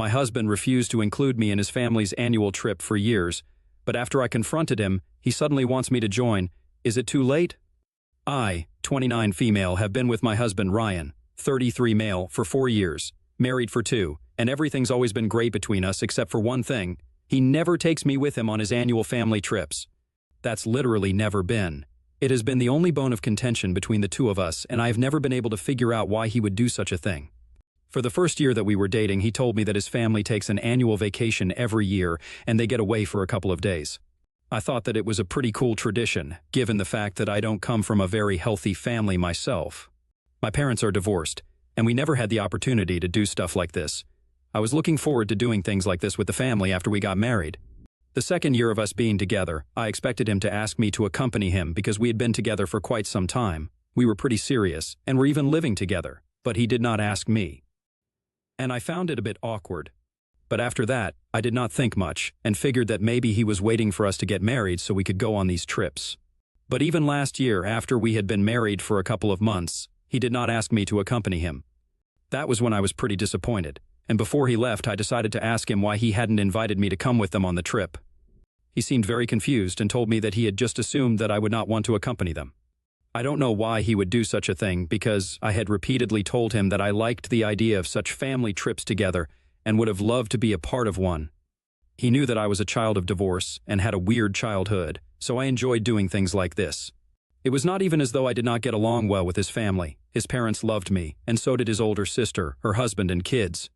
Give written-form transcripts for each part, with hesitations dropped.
My husband refused to include me in his family's annual trip for years, but after I confronted him, he suddenly wants me to join. Is it too late? I, 29 female, have been with my husband Ryan, 33 male, for 4 years, married for 2, and everything's always been great between us except for one thing. He never takes me with him on his annual family trips. That's literally never been. It has been the only bone of contention between the two of us, and I have never been able to figure out why he would do such a thing. For the first year that we were dating, he told me that his family takes an annual vacation every year and they get away for a couple of days. I thought that it was a pretty cool tradition, given the fact that I don't come from a very healthy family myself. My parents are divorced, and we never had the opportunity to do stuff like this. I was looking forward to doing things like this with the family after we got married. The second year of us being together, I expected him to ask me to accompany him because we had been together for quite some time. We were pretty serious, and were even living together, but he did not ask me. And I found it a bit awkward. But after that, I did not think much, and figured that maybe he was waiting for us to get married so we could go on these trips. But even last year, after we had been married for a couple of months, he did not ask me to accompany him. That was when I was pretty disappointed. And before he left, I decided to ask him why he hadn't invited me to come with them on the trip. He seemed very confused and told me that he had just assumed that I would not want to accompany them. I don't know why he would do such a thing, because I had repeatedly told him that I liked the idea of such family trips together and would have loved to be a part of one. He knew that I was a child of divorce and had a weird childhood, so I enjoyed doing things like this. It was not even as though I did not get along well with his family. His parents loved me, and so did his older sister, her husband, and kids.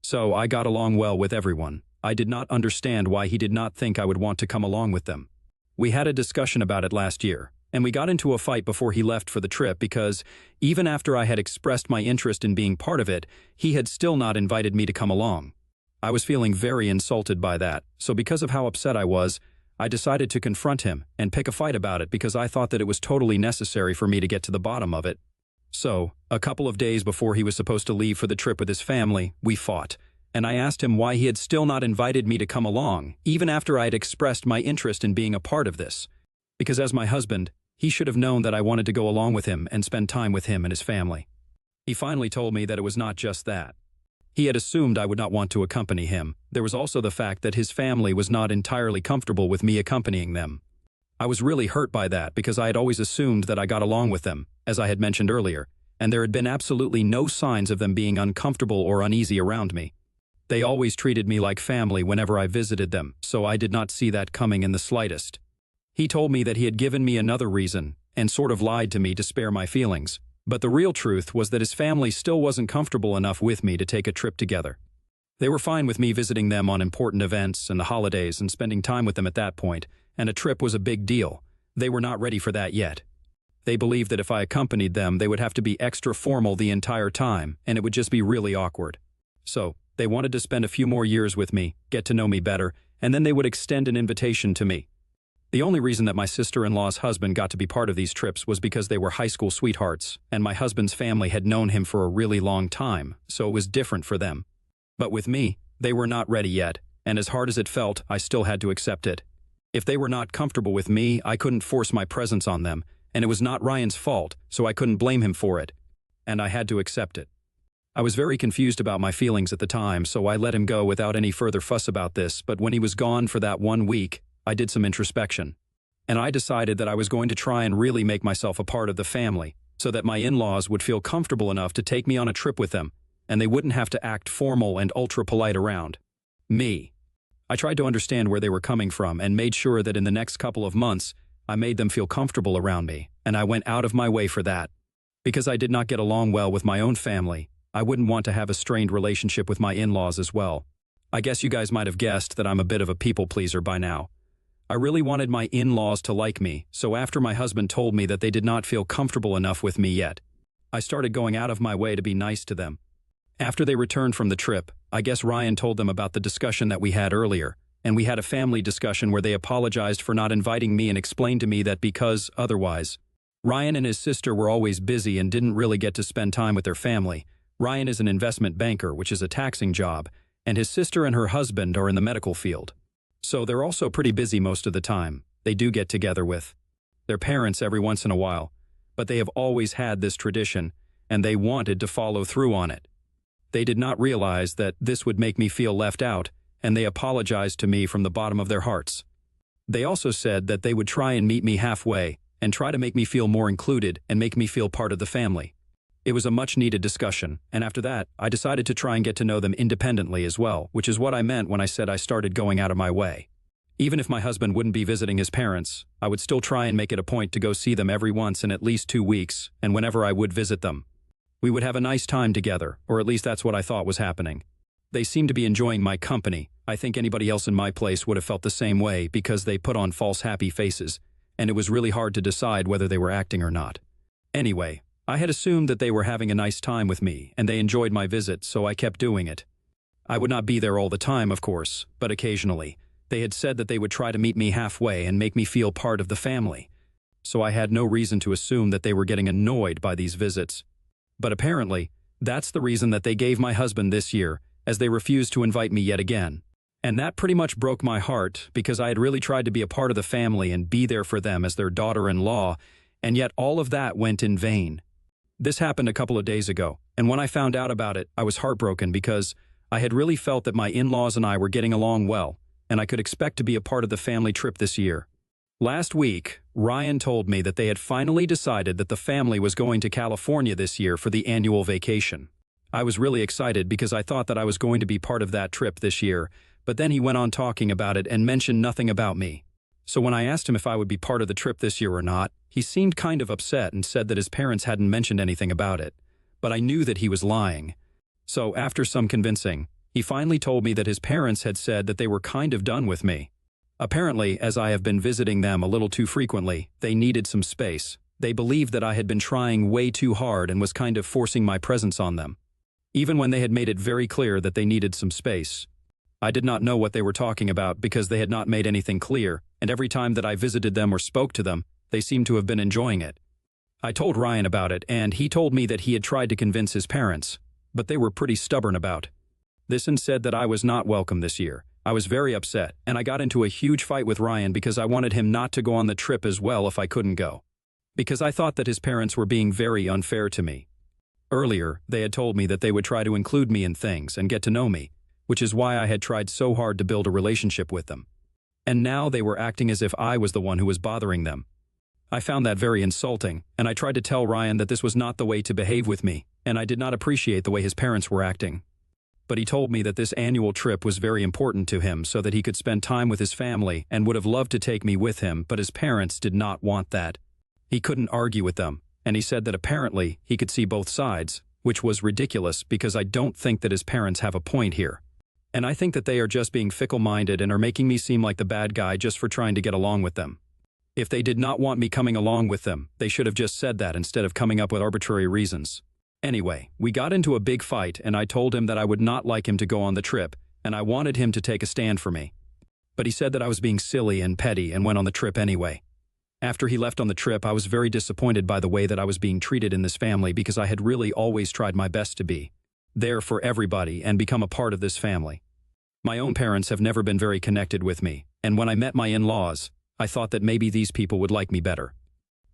So I got along well with everyone. I did not understand why he did not think I would want to come along with them. We had a discussion about it last year, and we got into a fight before he left for the trip because, even after I had expressed my interest in being part of it, he had still not invited me to come along. I was feeling very insulted by that, so because of how upset I was, I decided to confront him and pick a fight about it because I thought that it was totally necessary for me to get to the bottom of it. So, a couple of days before he was supposed to leave for the trip with his family, we fought, and I asked him why he had still not invited me to come along, even after I had expressed my interest in being a part of this. Because as my husband, he should have known that I wanted to go along with him and spend time with him and his family. He finally told me that it was not just that. He had assumed I would not want to accompany him. There was also the fact that his family was not entirely comfortable with me accompanying them. I was really hurt by that because I had always assumed that I got along with them, as I had mentioned earlier, and there had been absolutely no signs of them being uncomfortable or uneasy around me. They always treated me like family whenever I visited them, so I did not see that coming in the slightest. He told me that he had given me another reason, and sort of lied to me to spare my feelings, but the real truth was that his family still wasn't comfortable enough with me to take a trip together. They were fine with me visiting them on important events and the holidays and spending time with them at that point, and a trip was a big deal. They were not ready for that yet. They believed that if I accompanied them, they would have to be extra formal the entire time, and it would just be really awkward. So, they wanted to spend a few more years with me, get to know me better, and then they would extend an invitation to me. The only reason that my sister-in-law's husband got to be part of these trips was because they were high school sweethearts, and my husband's family had known him for a really long time, so it was different for them. But with me, they were not ready yet, and as hard as it felt, I still had to accept it. If they were not comfortable with me, I couldn't force my presence on them, and it was not Ryan's fault, so I couldn't blame him for it, and I had to accept it. I was very confused about my feelings at the time, so I let him go without any further fuss about this, but when he was gone for that 1 week, I did some introspection. And I decided that I was going to try and really make myself a part of the family, so that my in-laws would feel comfortable enough to take me on a trip with them, and they wouldn't have to act formal and ultra-polite around me. I tried to understand where they were coming from and made sure that in the next couple of months, I made them feel comfortable around me, and I went out of my way for that. Because I did not get along well with my own family, I wouldn't want to have a strained relationship with my in-laws as well. I guess you guys might have guessed that I'm a bit of a people-pleaser by now. I really wanted my in-laws to like me, so after my husband told me that they did not feel comfortable enough with me yet, I started going out of my way to be nice to them. After they returned from the trip, I guess Ryan told them about the discussion that we had earlier, and we had a family discussion where they apologized for not inviting me and explained to me that because, otherwise, Ryan and his sister were always busy and didn't really get to spend time with their family. Ryan is an investment banker, which is a taxing job, and his sister and her husband are in the medical field. So they're also pretty busy most of the time. They do get together with their parents every once in a while, but they have always had this tradition, and they wanted to follow through on it. They did not realize that this would make me feel left out, and they apologized to me from the bottom of their hearts. They also said that they would try and meet me halfway and try to make me feel more included and make me feel part of the family. It was a much-needed discussion, and after that, I decided to try and get to know them independently as well, which is what I meant when I said I started going out of my way. Even if my husband wouldn't be visiting his parents, I would still try and make it a point to go see them every once in at least 2 weeks, and whenever I would visit them. We would have a nice time together, or at least that's what I thought was happening. They seemed to be enjoying my company. I think anybody else in my place would have felt the same way because they put on false happy faces, and it was really hard to decide whether they were acting or not. Anyway, I had assumed that they were having a nice time with me, and they enjoyed my visit, so I kept doing it. I would not be there all the time, of course, but occasionally. They had said that they would try to meet me halfway and make me feel part of the family, so I had no reason to assume that they were getting annoyed by these visits. But apparently, that's the reason that they gave my husband this year, as they refused to invite me yet again. And that pretty much broke my heart because I had really tried to be a part of the family and be there for them as their daughter-in-law, and yet all of that went in vain. This happened a couple of days ago, and when I found out about it, I was heartbroken because I had really felt that my in-laws and I were getting along well, and I could expect to be a part of the family trip this year. Last week, Ryan told me that they had finally decided that the family was going to California this year for the annual vacation. I was really excited because I thought that I was going to be part of that trip this year, but then he went on talking about it and mentioned nothing about me. So when I asked him if I would be part of the trip this year or not, he seemed kind of upset and said that his parents hadn't mentioned anything about it. But I knew that he was lying. So after some convincing, he finally told me that his parents had said that they were kind of done with me. Apparently, as I have been visiting them a little too frequently, they needed some space. They believed that I had been trying way too hard and was kind of forcing my presence on them, even when they had made it very clear that they needed some space. I did not know what they were talking about because they had not made anything clear, and every time that I visited them or spoke to them, they seemed to have been enjoying it. I told Ryan about it, and he told me that he had tried to convince his parents, but they were pretty stubborn about this and said that I was not welcome this year. I was very upset, and I got into a huge fight with Ryan because I wanted him not to go on the trip as well if I couldn't go, because I thought that his parents were being very unfair to me. Earlier, they had told me that they would try to include me in things and get to know me, which is why I had tried so hard to build a relationship with them. And now they were acting as if I was the one who was bothering them. I found that very insulting, and I tried to tell Ryan that this was not the way to behave with me, and I did not appreciate the way his parents were acting. But he told me that this annual trip was very important to him so that he could spend time with his family and would have loved to take me with him, but his parents did not want that. He couldn't argue with them, and he said that apparently he could see both sides, which was ridiculous because I don't think that his parents have a point here. And I think that they are just being fickle-minded and are making me seem like the bad guy just for trying to get along with them. If they did not want me coming along with them, they should have just said that instead of coming up with arbitrary reasons. Anyway, we got into a big fight and I told him that I would not like him to go on the trip and I wanted him to take a stand for me. But he said that I was being silly and petty and went on the trip anyway. After he left on the trip, I was very disappointed by the way that I was being treated in this family because I had really always tried my best to be there for everybody and become a part of this family. My own parents have never been very connected with me, and when I met my in-laws, I thought that maybe these people would like me better.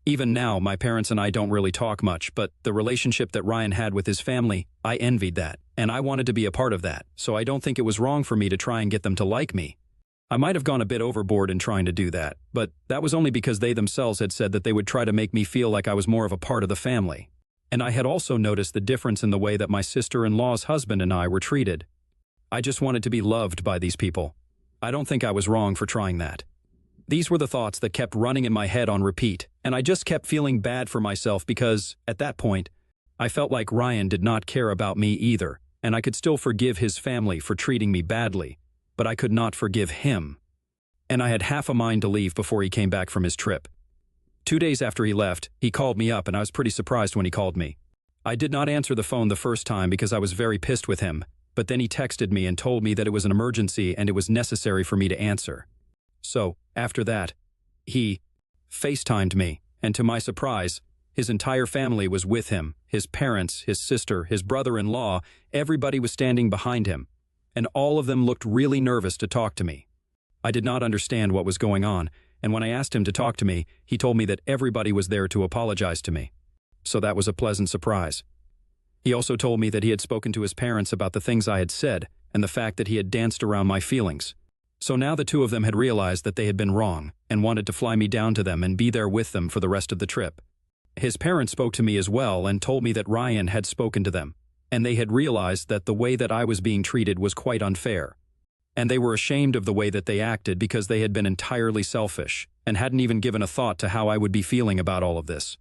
Even now, my parents and I don't really talk much, but the relationship that Ryan had with his family, I envied that, and I wanted to be a part of that, so I don't think it was wrong for me to try and get them to like me. I might have gone a bit overboard in trying to do that, but that was only because they themselves had said that they would try to make me feel like I was more of a part of the family. And I had also noticed the difference in the way that my sister-in-law's husband and I were treated. I just wanted to be loved by these people. I don't think I was wrong for trying that. These were the thoughts that kept running in my head on repeat, and I just kept feeling bad for myself because, at that point, I felt like Ryan did not care about me either, and I could still forgive his family for treating me badly, but I could not forgive him. And I had half a mind to leave before he came back from his trip. 2 days after he left, he called me up and I was pretty surprised when he called me. I did not answer the phone the first time because I was very pissed with him, but then he texted me and told me that it was an emergency and it was necessary for me to answer. So, after that, he FaceTimed me, and to my surprise, his entire family was with him. His parents, his sister, his brother-in-law, everybody was standing behind him, and all of them looked really nervous to talk to me. I did not understand what was going on, and when I asked him to talk to me, he told me that everybody was there to apologize to me. So that was a pleasant surprise. He also told me that he had spoken to his parents about the things I had said and the fact that he had danced around my feelings. So now the two of them had realized that they had been wrong and wanted to fly me down to them and be there with them for the rest of the trip. His parents spoke to me as well and told me that Ryan had spoken to them, and they had realized that the way that I was being treated was quite unfair. And they were ashamed of the way that they acted because they had been entirely selfish and hadn't even given a thought to how I would be feeling about all of this.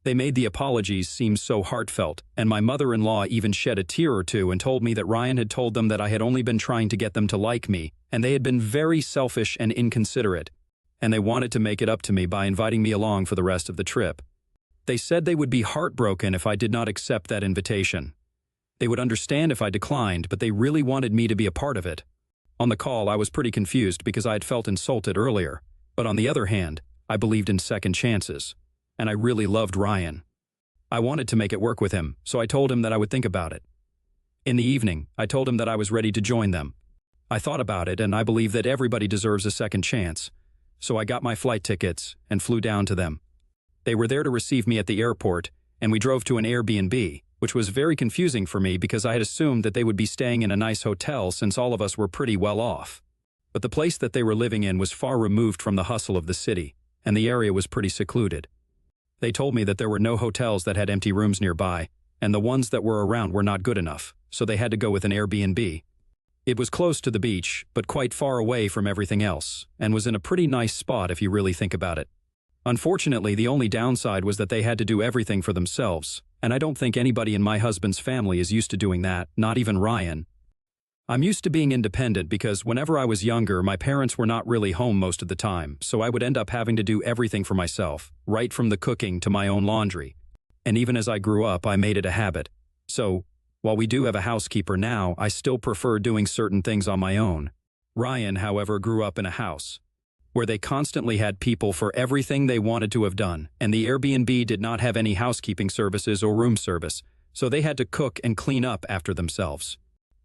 They made the apologies seem so heartfelt, and my mother-in-law even shed a tear or two and told me that Ryan had told them that I had only been trying to get them to like me, and they had been very selfish and inconsiderate, and they wanted to make it up to me by inviting me along for the rest of the trip. They said they would be heartbroken if I did not accept that invitation. They would understand if I declined, but they really wanted me to be a part of it. On the call, I was pretty confused because I had felt insulted earlier, but on the other hand, I believed in second chances. And I really loved Ryan. I wanted to make it work with him, so I told him that I would think about it. In the evening, I told him that I was ready to join them. I thought about it, and I believe that everybody deserves a second chance. So I got my flight tickets and flew down to them. They were there to receive me at the airport, and we drove to an Airbnb, which was very confusing for me because I had assumed that they would be staying in a nice hotel since all of us were pretty well off. But the place that they were living in was far removed from the hustle of the city, and the area was pretty secluded. They told me that there were no hotels that had empty rooms nearby, and the ones that were around were not good enough, so they had to go with an Airbnb. It was close to the beach, but quite far away from everything else, and was in a pretty nice spot if you really think about it. Unfortunately, the only downside was that they had to do everything for themselves, and I don't think anybody in my husband's family is used to doing that, not even Ryan. I'm used to being independent because whenever I was younger, my parents were not really home most of the time, so I would end up having to do everything for myself, right from the cooking to my own laundry. And even as I grew up, I made it a habit. So, while we do have a housekeeper now, I still prefer doing certain things on my own. Ryan, however, grew up in a house where they constantly had people for everything they wanted to have done, and the Airbnb did not have any housekeeping services or room service, so they had to cook and clean up after themselves.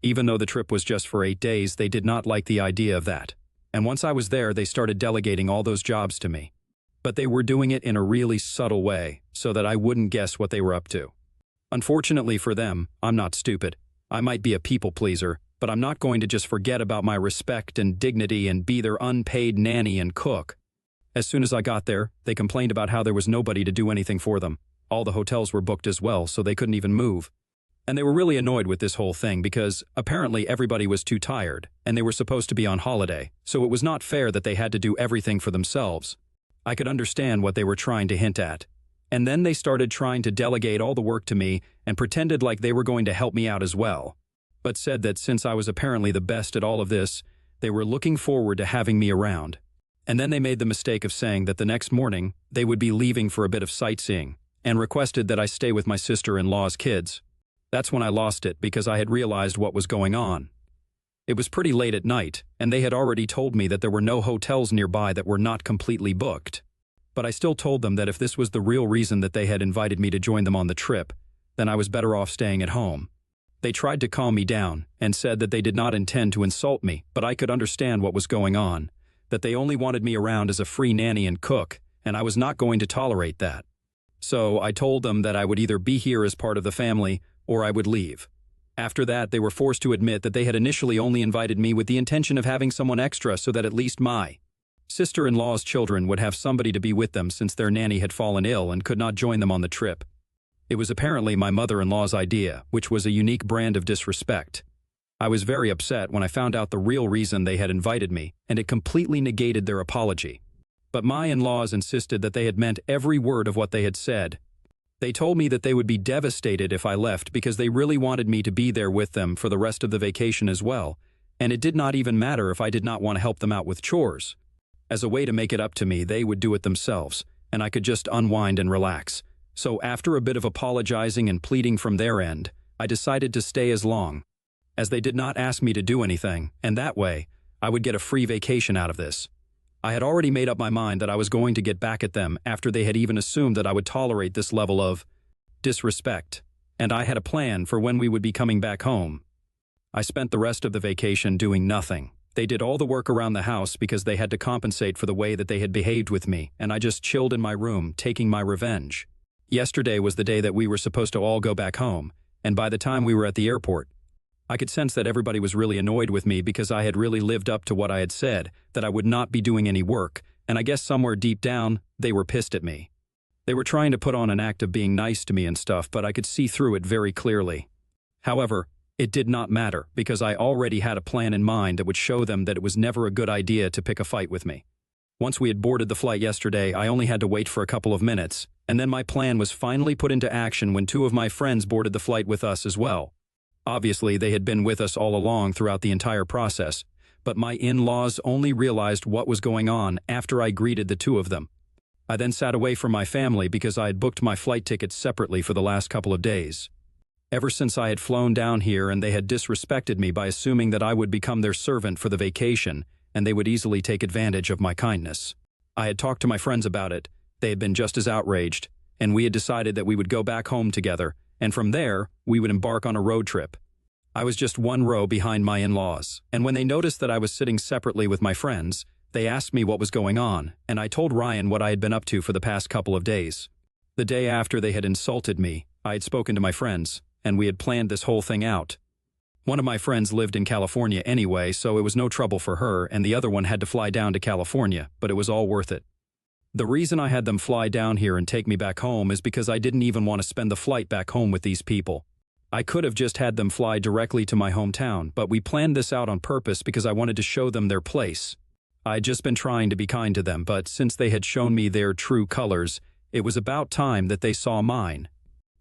Even though the trip was just for 8 days, they did not like the idea of that. And once I was there, they started delegating all those jobs to me. But they were doing it in a really subtle way, so that I wouldn't guess what they were up to. Unfortunately for them, I'm not stupid. I might be a people pleaser, but I'm not going to just forget about my respect and dignity and be their unpaid nanny and cook. As soon as I got there, they complained about how there was nobody to do anything for them. All the hotels were booked as well, so they couldn't even move. And they were really annoyed with this whole thing because apparently everybody was too tired, and they were supposed to be on holiday, so it was not fair that they had to do everything for themselves. I could understand what they were trying to hint at. And then they started trying to delegate all the work to me and pretended like they were going to help me out as well, but said that since I was apparently the best at all of this, they were looking forward to having me around. And then they made the mistake of saying that the next morning they would be leaving for a bit of sightseeing and requested that I stay with my sister-in-law's kids. That's when I lost it because I had realized what was going on. It was pretty late at night, and they had already told me that there were no hotels nearby that were not completely booked. But I still told them that if this was the real reason that they had invited me to join them on the trip, then I was better off staying at home. They tried to calm me down and said that they did not intend to insult me, but I could understand what was going on, that they only wanted me around as a free nanny and cook, and I was not going to tolerate that. So I told them that I would either be here as part of the family or I would leave. After that, they were forced to admit that they had initially only invited me with the intention of having someone extra so that at least my sister-in-law's children would have somebody to be with them since their nanny had fallen ill and could not join them on the trip. It was apparently my mother-in-law's idea, which was a unique brand of disrespect. I was very upset when I found out the real reason they had invited me, and it completely negated their apology. But my in-laws insisted that they had meant every word of what they had said. They told me that they would be devastated if I left because they really wanted me to be there with them for the rest of the vacation as well, and it did not even matter if I did not want to help them out with chores. As a way to make it up to me, they would do it themselves, and I could just unwind and relax. So after a bit of apologizing and pleading from their end, I decided to stay as long as they did not ask me to do anything, and that way, I would get a free vacation out of this. I had already made up my mind that I was going to get back at them after they had even assumed that I would tolerate this level of disrespect, and I had a plan for when we would be coming back home. I spent the rest of the vacation doing nothing. They did all the work around the house because they had to compensate for the way that they had behaved with me, and I just chilled in my room, taking my revenge. Yesterday was the day that we were supposed to all go back home, and by the time we were at the airport, I could sense that everybody was really annoyed with me because I had really lived up to what I had said, that I would not be doing any work, and I guess somewhere deep down, they were pissed at me. They were trying to put on an act of being nice to me and stuff, but I could see through it very clearly. However, it did not matter because I already had a plan in mind that would show them that it was never a good idea to pick a fight with me. Once we had boarded the flight yesterday, I only had to wait for a couple of minutes, and then my plan was finally put into action when two of my friends boarded the flight with us as well. Obviously, they had been with us all along throughout the entire process, but my in-laws only realized what was going on after I greeted the two of them. I then sat away from my family because I had booked my flight tickets separately for the last couple of days. Ever since I had flown down here and they had disrespected me by assuming that I would become their servant for the vacation and they would easily take advantage of my kindness. I had talked to my friends about it, they had been just as outraged, and we had decided that we would go back home together, and from there, we would embark on a road trip. I was just one row behind my in-laws, and when they noticed that I was sitting separately with my friends, they asked me what was going on, and I told Ryan what I had been up to for the past couple of days. The day after they had insulted me, I had spoken to my friends, and we had planned this whole thing out. One of my friends lived in California anyway, so it was no trouble for her, and the other one had to fly down to California, but it was all worth it. The reason I had them fly down here and take me back home is because I didn't even want to spend the flight back home with these people. I could have just had them fly directly to my hometown, but we planned this out on purpose because I wanted to show them their place. I'd just been trying to be kind to them, but since they had shown me their true colors, it was about time that they saw mine.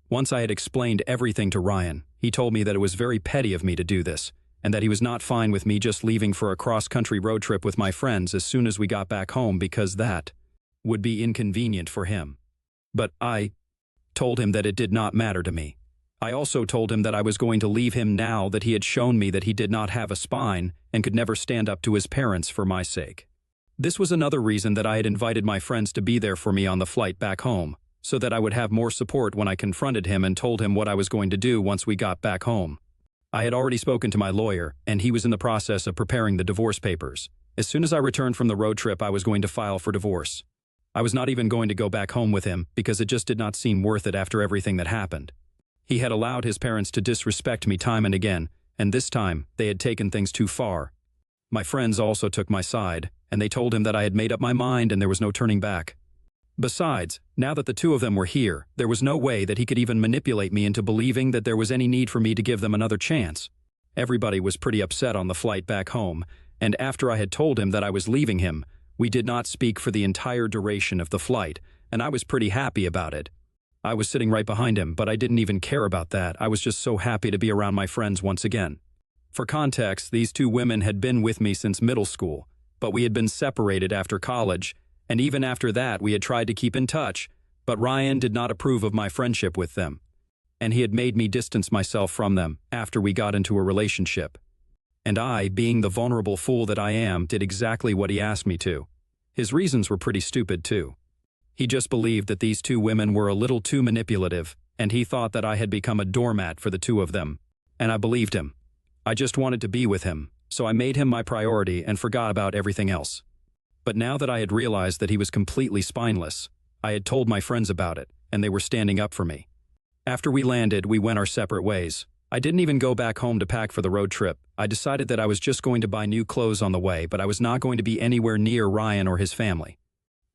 Once I had explained everything to Ryan, he told me that it was very petty of me to do this, and that he was not fine with me just leaving for a cross-country road trip with my friends as soon as we got back home because that would be inconvenient for him. But I told him that it did not matter to me. I also told him that I was going to leave him now that he had shown me that he did not have a spine and could never stand up to his parents for my sake. This was another reason that I had invited my friends to be there for me on the flight back home, so that I would have more support when I confronted him and told him what I was going to do once we got back home. I had already spoken to my lawyer, and he was in the process of preparing the divorce papers. As soon as I returned from the road trip, I was going to file for divorce. I was not even going to go back home with him because it just did not seem worth it after everything that happened. He had allowed his parents to disrespect me time and again, and this time they had taken things too far. My friends also took my side, and they told him that I had made up my mind and there was no turning back. Besides, now that the two of them were here, there was no way that he could even manipulate me into believing that there was any need for me to give them another chance. Everybody was pretty upset on the flight back home, and after I had told him that I was leaving him, we did not speak for the entire duration of the flight, and I was pretty happy about it. I was sitting right behind him, but I didn't even care about that. I was just so happy to be around my friends once again. For context, these two women had been with me since middle school, but we had been separated after college, and even after that we had tried to keep in touch, but Ryan did not approve of my friendship with them, and he had made me distance myself from them after we got into a relationship. And I, being the vulnerable fool that I am, did exactly what he asked me to. His reasons were pretty stupid too. He just believed that these two women were a little too manipulative, and he thought that I had become a doormat for the two of them. And I believed him. I just wanted to be with him, so I made him my priority and forgot about everything else. But now that I had realized that he was completely spineless, I had told my friends about it, and they were standing up for me. After we landed, we went our separate ways. I didn't even go back home to pack for the road trip. I decided that I was just going to buy new clothes on the way, but I was not going to be anywhere near Ryan or his family.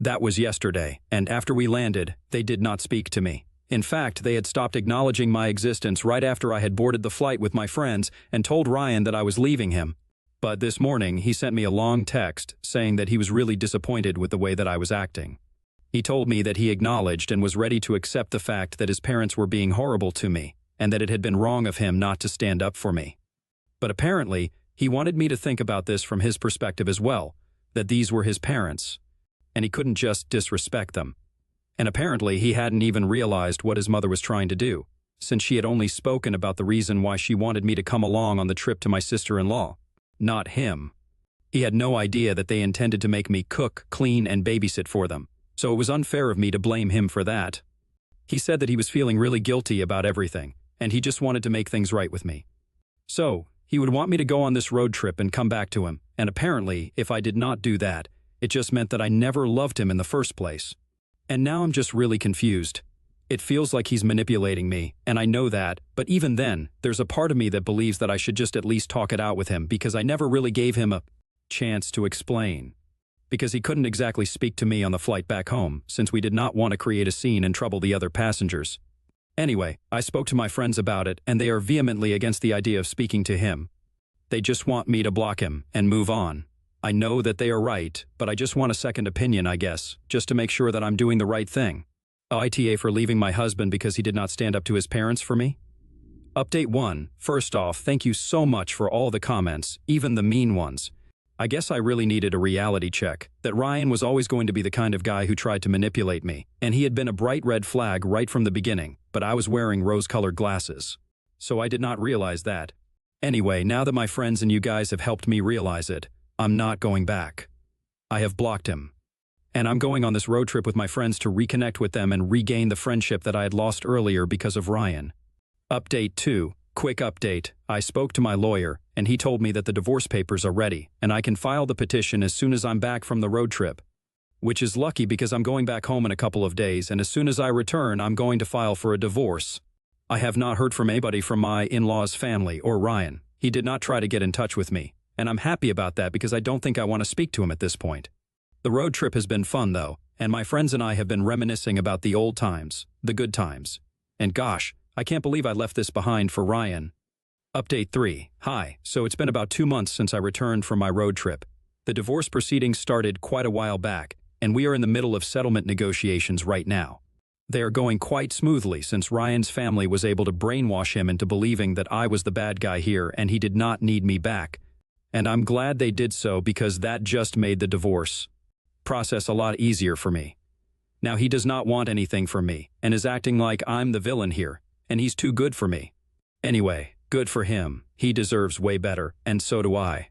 That was yesterday, and after we landed, they did not speak to me. In fact, they had stopped acknowledging my existence right after I had boarded the flight with my friends and told Ryan that I was leaving him. But this morning, he sent me a long text saying that he was really disappointed with the way that I was acting. He told me that he acknowledged and was ready to accept the fact that his parents were being horrible to me, and that it had been wrong of him not to stand up for me. But apparently, he wanted me to think about this from his perspective as well, that these were his parents, and he couldn't just disrespect them. And apparently, he hadn't even realized what his mother was trying to do, since she had only spoken about the reason why she wanted me to come along on the trip to my sister-in-law, not him. He had no idea that they intended to make me cook, clean, and babysit for them, so it was unfair of me to blame him for that. He said that he was feeling really guilty about everything, and he just wanted to make things right with me. So, he would want me to go on this road trip and come back to him, and apparently, if I did not do that, it just meant that I never loved him in the first place. And now I'm just really confused. It feels like he's manipulating me, and I know that, but even then, there's a part of me that believes that I should just at least talk it out with him because I never really gave him a chance to explain. Because he couldn't exactly speak to me on the flight back home, since we did not want to create a scene and trouble the other passengers. Anyway, I spoke to my friends about it, and they are vehemently against the idea of speaking to him. They just want me to block him and move on. I know that they are right, but I just want a second opinion, I guess, just to make sure that I'm doing the right thing. ITA for leaving my husband because he did not stand up to his parents for me? Update 1. First off, thank you so much for all the comments, even the mean ones. I guess I really needed a reality check, that Ryan was always going to be the kind of guy who tried to manipulate me, and he had been a bright red flag right from the beginning, but I was wearing rose-colored glasses. So I did not realize that. Anyway, now that my friends and you guys have helped me realize it, I'm not going back. I have blocked him. And I'm going on this road trip with my friends to reconnect with them and regain the friendship that I had lost earlier because of Ryan. Update 2. Quick update. I spoke to my lawyer, and he told me that the divorce papers are ready, and I can file the petition as soon as I'm back from the road trip. Which is lucky because I'm going back home in a couple of days, and as soon as I return, I'm going to file for a divorce. I have not heard from anybody from my in-laws' family or Ryan. He did not try to get in touch with me, and I'm happy about that because I don't think I want to speak to him at this point. The road trip has been fun, though, and my friends and I have been reminiscing about the old times, the good times. And gosh, I can't believe I left this behind for Ryan. Update 3. Hi, so it's been about 2 months since I returned from my road trip. The divorce proceedings started quite a while back, and we are in the middle of settlement negotiations right now. They are going quite smoothly since Ryan's family was able to brainwash him into believing that I was the bad guy here and he did not need me back. And I'm glad they did so because that just made the divorce process a lot easier for me. Now he does not want anything from me and is acting like I'm the villain here, and he's too good for me. Anyway, good for him. He deserves way better, and so do I.